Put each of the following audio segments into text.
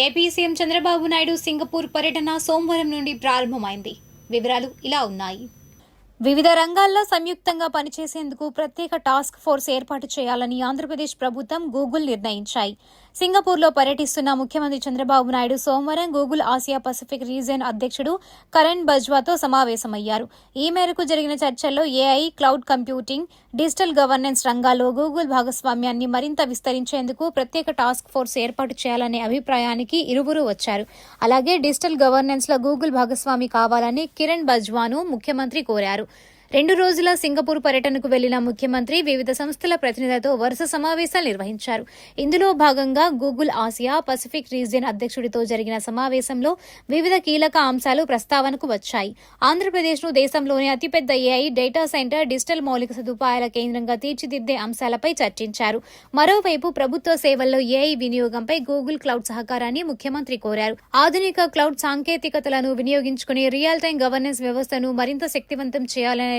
AP CM Chandrababu Naidu Singapore పర్యటన సోమవారం నుండి ప్రారంభమైంది. వివరాలు ఇలా ఉన్నాయి. వివిధ రంగాల్లో సంయుక్తంగా పనిచేసేందుకు ప్రత్యేక టాస్క్ ఫోర్స్ ఏర్పాటు చేయాలని ఆంధ్రప్రదేశ్ ప్రభుత్వం, గూగుల్ నిర్ణయించాయి. సింగపూర్లో పర్యటిస్తున్న ముఖ్యమంత్రి చంద్రబాబు నాయుడు సోమవారం గూగుల్ ఆసియా పసిఫిక్ రీజియన్ అధ్యక్షుడు కరణ్ బజ్వాతో సమావేశమయ్యారు. ఈ మేరకు జరిగిన చర్చల్లో AI, cloud computing, digital governance రంగాల్లో గూగుల్ భాగస్వామ్యాన్ని మరింత విస్తరించేందుకు ప్రత్యేక టాస్క్ ఫోర్స్ ఏర్పాటు చేయాలనే అభిప్రాయానికి ఇరువురు వచ్చారు. అలాగే డిజిటల్ గవర్నెన్స్ లో గూగుల్ భాగస్వామి కావాలని కిరణ్ బజ్వాను ముఖ్యమంత్రి కోరారు. 2 రోజుల సింగపూర్ పర్యటనకు వెళ్లిన ముఖ్యమంత్రి వివిధ సంస్థల ప్రతినిధులతో వరుస సమావేశాలు నిర్వహించారు. ఇందులో భాగంగా గూగుల్ ఆసియా పసిఫిక్ రీజియన్ అధ్యక్షుడితో జరిగిన సమావేశంలో వివిధ కీలక అంశాలు ప్రస్తావనకు వచ్చాయి. ఆంధ్రప్రదేశ్ను దేశంలోనే అతిపెద్ద ఏఐ, డేటా సెంటర్, డిజిటల్ మౌలిక సదుపాయాల కేంద్రంగా తీర్చిదిద్దే అంశాలపై చర్చించారు. మరోవైపు ప్రభుత్వ సేవల్లో ఏఐ వినియోగంపై గూగుల్ క్లౌడ్ సహకారాన్ని ముఖ్యమంత్రి కోరారు. ఆధునిక క్లౌడ్ సాంకేతికతలను వినియోగించుకుని రియల్ టైం గవర్నెన్స్ వ్యవస్థను మరింత శక్తివంతం చేయాలనే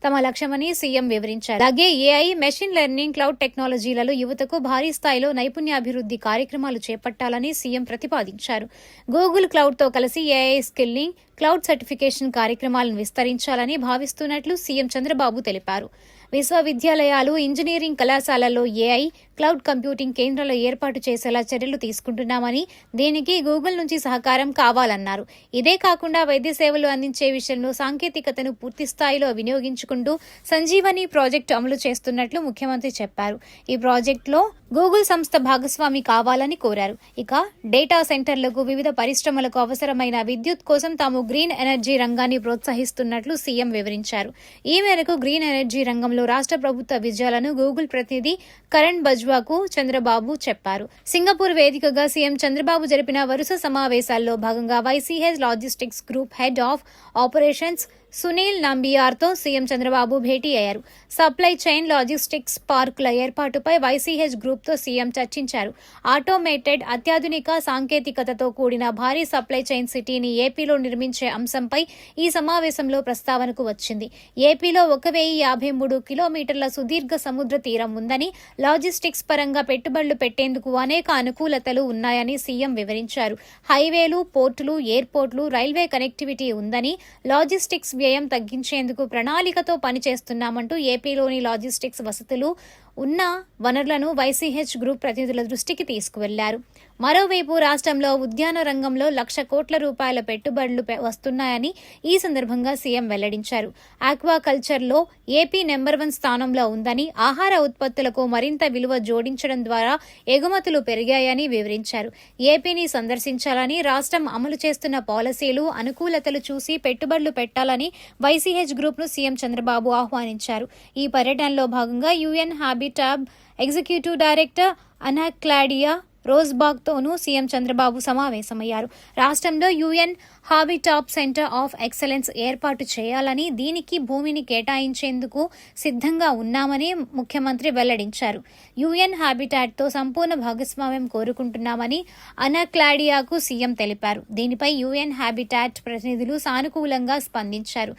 తమ లక్ష్యమని సీఎం వివరించారు. అలాగే ఏఐ, మెషిన్ లెర్నింగ్, క్లౌడ్ టెక్నాలజీలలో యువతకు భారీ స్థాయిలో నైపుణ్యాభివృద్ధి కార్యక్రమాలు చేపట్టాలని సీఎం ప్రతిపాదించారు. గూగుల్ క్లౌడ్తో కలిసి ఏఐ స్కిల్లింగ్, క్లౌడ్ సర్టిఫికేషన్ కార్యక్రమాలను విస్తరించాలని భావిస్తున్నట్లు సీఎం చంద్రబాబు తెలిపారు. విశ్వవిద్యాలయాలు, ఇంజనీరింగ్ కళాశాలల్లో ఏఐ, క్లౌడ్ కంప్యూటింగ్ కేంద్రాలు ఏర్పాటు చేసేలా చర్యలు తీసుకుంటున్నామని, దీనికి గూగుల్ నుంచి సహకారం కావాలన్నారు. ఇదే కాకుండా వైద్య సేవలు అందించే విషయంలో సాంకేతికతను పూర్తి స్థాయిలో వినియోగించుకుంటూ సంజీవని ప్రాజెక్టు అమలు చేస్తున్నట్లు ముఖ్యమంత్రి చెప్పారు. ఈ ప్రాజెక్టులో గూగుల్ సంస్థ భాగస్వామి కావాలని కోరారు. ఇక డేటా సెంటర్లకు, వివిధ పరిశ్రమలకు అవసరమైన విద్యుత్ కోసం తాము గ్రీన్ ఎనర్జీ రంగాన్ని ప్రోత్సహిస్తున్నట్లు సీఎం వివరించారు. ఈ మేరకు గ్రీన్ ఎనర్జీ రంగంలో రాష్ట్ర ప్రభుత్వ విజయాలను గూగుల్ ప్రతినిధి కరణ్ బజ్వాకు చంద్రబాబు చెప్పారు. సింగపూర్ వేదికగా సీఎం చంద్రబాబు జరిపిన వరుస సమావేశాల్లో భాగంగా YCH logistics group head of operations Sunil నంబియార్తో సీఎం చంద్రబాబు భేటీ అయ్యారు. సప్లై చైన్ లాజిస్టిక్స్ పార్కుల ఏర్పాటుపై వైసీహెచ్ గ్రూప్తో సీఎం చర్చించారు. ఆటోమేటెడ్, అత్యాధునిక సాంకేతికతతో కూడిన భారీ సప్లై చైన్ సిటీని ఏపీలో నిర్మించే అంశంపై ఈ సమావేశంలో ప్రస్తావనకు వచ్చింది. ఏపీలో 1053 కిలోమీటర్ల సుదీర్ఘ సముద్ర తీరం ఉందని, లాజిస్టిక్స్ పరంగా పెట్టుబడులు పెట్టేందుకు అనేక అనుకూలతలు ఉన్నాయని సీఎం వివరించారు. హైవేలు, పోర్టులు, ఎయిర్పోర్టులు, రైల్వే కనెక్టివిటీ ఉందని, లాజిస్టిక్స్ వ్యయం తగ్గించేందుకు ప్రణాళికతో పనిచేస్తున్నామంటూ ఏపీలోని లాజిస్టిక్స్ వసతులు ఉన్న వనరులను వైసీహెచ్ గ్రూప్ ప్రతినిధుల దృష్టికి తీసుకువెళ్లారు. మరోవైపు రాష్ట్రంలో ఉద్యాన రంగంలో 1,00,000 కోట్ల రూపాయల పెట్టుబడులు వస్తున్నాయని ఈ సందర్భంగా సీఎం వెల్లడించారు. ఆక్వాకల్చర్లో ఏపీ నెంబర్ 1 స్థానంలో ఉందని, ఆహార ఉత్పత్తులకు మరింత విలువ జోడించడం ద్వారా ఎగుమతులు పెరిగాయని వివరించారు. ఏపీని సందర్శించాలని, రాష్ట్రం అమలు చేస్తున్న పాలసీలు, అనుకూలతలు చూసి పెట్టుబడులు పెట్టాలని వైసీహెచ్ గ్రూప్ను సీఎం చంద్రబాబు ఆహ్వానించారు. ఈ పర్యటనలో భాగంగా UN habitat executive director Anaclaudia రోజ్బాగ్తోనూ సీఎం చంద్రబాబు సమావేశమయ్యారు. రాష్ట్రంలో UN habitat centre of excellence ఏర్పాటు చేయాలని, దీనికి భూమిని కేటాయించేందుకు సిద్ధంగా ఉన్నామని ముఖ్యమంత్రి వెల్లడించారు. యుఎన్ హాబిటాట్తో సంపూర్ణ భాగస్వామ్యం కోరుకుంటున్నామని అనాక్లాడియాకు సీఎం తెలిపారు. దీనిపై యుఎన్ హాబిటాట్ ప్రతినిధులు సానుకూలంగా స్పందించారు.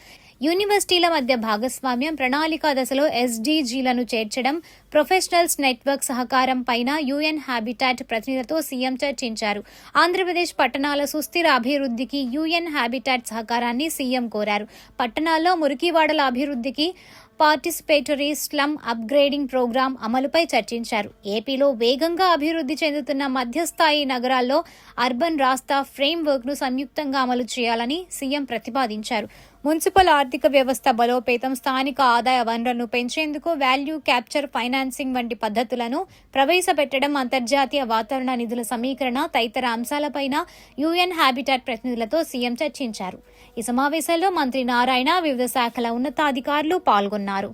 యూనివర్సిటీల మధ్య భాగస్వామ్యం, ప్రణాళికా దశలో ఎస్డీజీలను చేర్చడం, ప్రొఫెషనల్స్ నెట్వర్క్ సహకారం పైన యుఎన్ హాబిటాట్ ప్రతినిధులతో సీఎం చర్చించారు. ఆంధ్రప్రదేశ్ పట్టణాల సుస్థిర అభివృద్ధికి యుఎన్ హాబిటాట్ సహకారాన్ని సీఎం కోరారు. పట్టణాల్లో మురికివాడల అభివృద్ధికి పార్టిసిపేటరీ స్లమ్ అప్గ్రేడింగ్ ప్రోగ్రాం అమలుపై చర్చించారు. ఏపీలో వేగంగా అభివృద్ధి చెందుతున్న మధ్యస్థాయి నగరాల్లో అర్బన్ రాస్తా ఫ్రేమ్ వర్క్ ను సంయుక్తంగా అమలు చేయాలని సీఎం ప్రతిపాదించారు. మున్సిపల్ ఆర్థిక వ్యవస్థ బలోపేతం, స్థానిక ఆదాయ వనరులను పెంచేందుకు వాల్యూ క్యాప్చర్ ఫైనాన్సింగ్ వంటి పద్ధతులను ప్రవేశపెట్టడం, అంతర్జాతీయ వాతావరణ నిధుల సమీకరణ తదితర అంశాలపైన యుఎన్ హాబిటాట్ ప్రతినిధులతో సీఎం చర్చించారు. ఈ సమావేశంలో మంత్రి నారాయణ, వివిధ శాఖల ఉన్నతాధికారులు పాల్గొన్నారు.